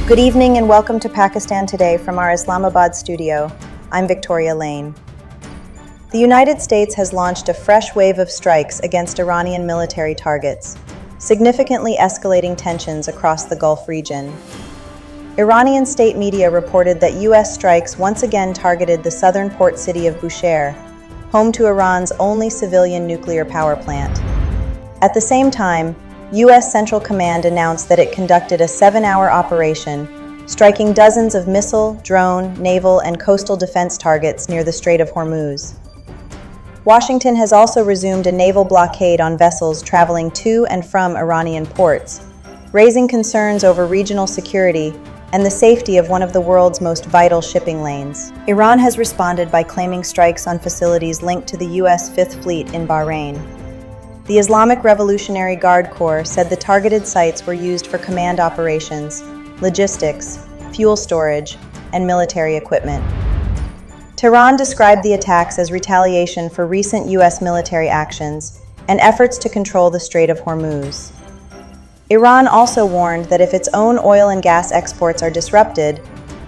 Good evening and welcome to Pakistan Today from our Islamabad studio. I'm Victoria Lane. The United States has launched a fresh wave of strikes against Iranian military targets, significantly escalating tensions across the Gulf region. Iranian state media reported that U.S. strikes once again targeted the southern port city of Bushehr, home to Iran's only civilian nuclear power plant. At the same time, U.S. Central Command announced that it conducted a 7-hour operation, striking dozens of missile, drone, naval, and coastal defense targets near the Strait of Hormuz. Washington has also resumed a naval blockade on vessels traveling to and from Iranian ports, raising concerns over regional security and the safety of one of the world's most vital shipping lanes. Iran has responded by claiming strikes on facilities linked to the U.S. Fifth Fleet in Bahrain. The Islamic Revolutionary Guard Corps said the targeted sites were used for command operations, logistics, fuel storage, and military equipment. Tehran described the attacks as retaliation for recent U.S. military actions and efforts to control the Strait of Hormuz. Iran also warned that if its own oil and gas exports are disrupted,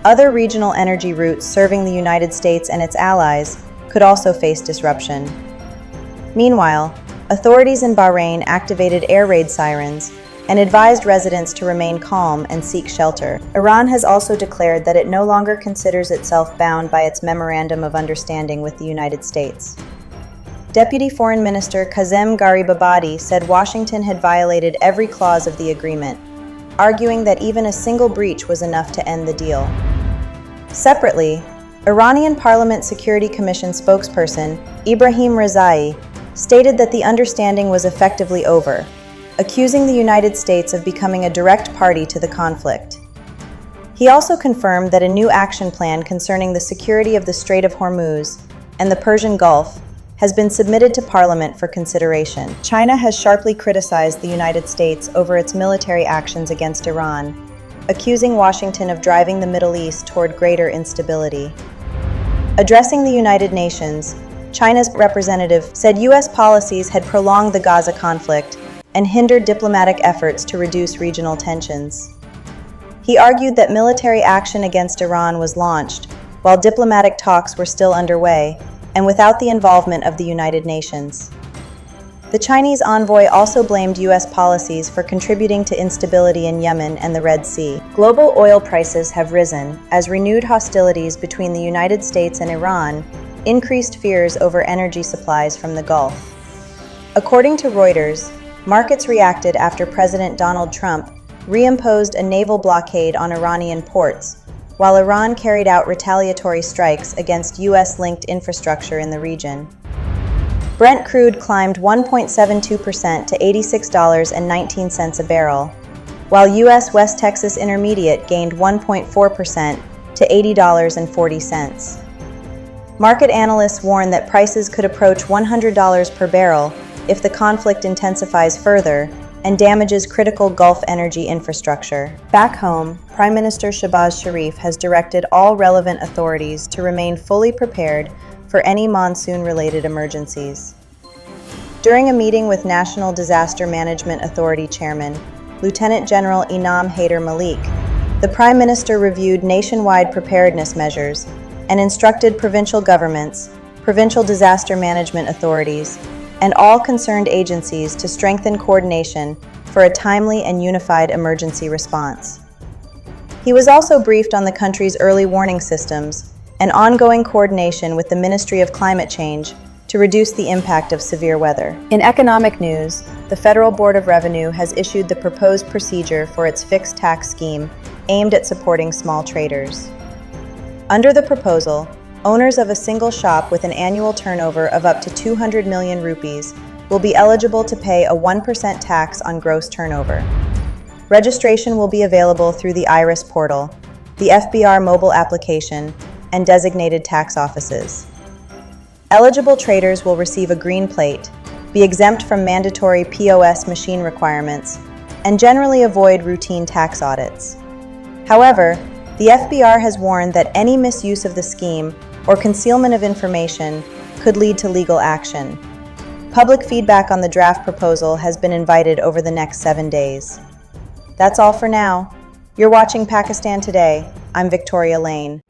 other regional energy routes serving the United States and its allies could also face disruption. Meanwhile, authorities in Bahrain activated air raid sirens and advised residents to remain calm and seek shelter. Iran has also declared that it no longer considers itself bound by its Memorandum of Understanding with the United States. Deputy Foreign Minister Kazem Garibabadi said Washington had violated every clause of the agreement, arguing that even a single breach was enough to end the deal. Separately, Iranian Parliament Security Commission spokesperson Ibrahim Rezai stated that the understanding was effectively over, accusing the United States of becoming a direct party to the conflict. He also confirmed that a new action plan concerning the security of the Strait of Hormuz and the Persian Gulf has been submitted to Parliament for consideration. China has sharply criticized the United States over its military actions against Iran, accusing Washington of driving the Middle East toward greater instability. Addressing the United Nations, China's representative said U.S. policies had prolonged the Gaza conflict and hindered diplomatic efforts to reduce regional tensions. He argued that military action against Iran was launched while diplomatic talks were still underway and without the involvement of the United Nations. The Chinese envoy also blamed U.S. policies for contributing to instability in Yemen and the Red Sea. Global oil prices have risen as renewed hostilities between the United States and Iran increased fears over energy supplies from the Gulf. According to Reuters, markets reacted after President Donald Trump reimposed a naval blockade on Iranian ports, while Iran carried out retaliatory strikes against U.S.-linked infrastructure in the region. Brent crude climbed 1.72% to $86.19 a barrel, while U.S. West Texas Intermediate gained 1.4% to $80.40. Market analysts warn that prices could approach $100 per barrel if the conflict intensifies further and damages critical Gulf energy infrastructure. Back home, Prime Minister Shahbaz Sharif has directed all relevant authorities to remain fully prepared for any monsoon-related emergencies. During a meeting with National Disaster Management Authority Chairman, Lieutenant General Inam Haider Malik, the Prime Minister reviewed nationwide preparedness measures and instructed provincial governments, provincial disaster management authorities, and all concerned agencies to strengthen coordination for a timely and unified emergency response. He was also briefed on the country's early warning systems and ongoing coordination with the Ministry of Climate Change to reduce the impact of severe weather. In economic news, the Federal Board of Revenue has issued the proposed procedure for its fixed tax scheme aimed at supporting small traders. Under the proposal, owners of a single shop with an annual turnover of up to 200 million rupees will be eligible to pay a 1% tax on gross turnover. Registration will be available through the IRIS portal, the FBR mobile application, and designated tax offices. Eligible traders will receive a green plate, be exempt from mandatory POS machine requirements, and generally avoid routine tax audits. However, the FBR has warned that any misuse of the scheme or concealment of information could lead to legal action. Public feedback on the draft proposal has been invited over the next 7 days. That's all for now. You're watching Pakistan Today. I'm Victoria Lane.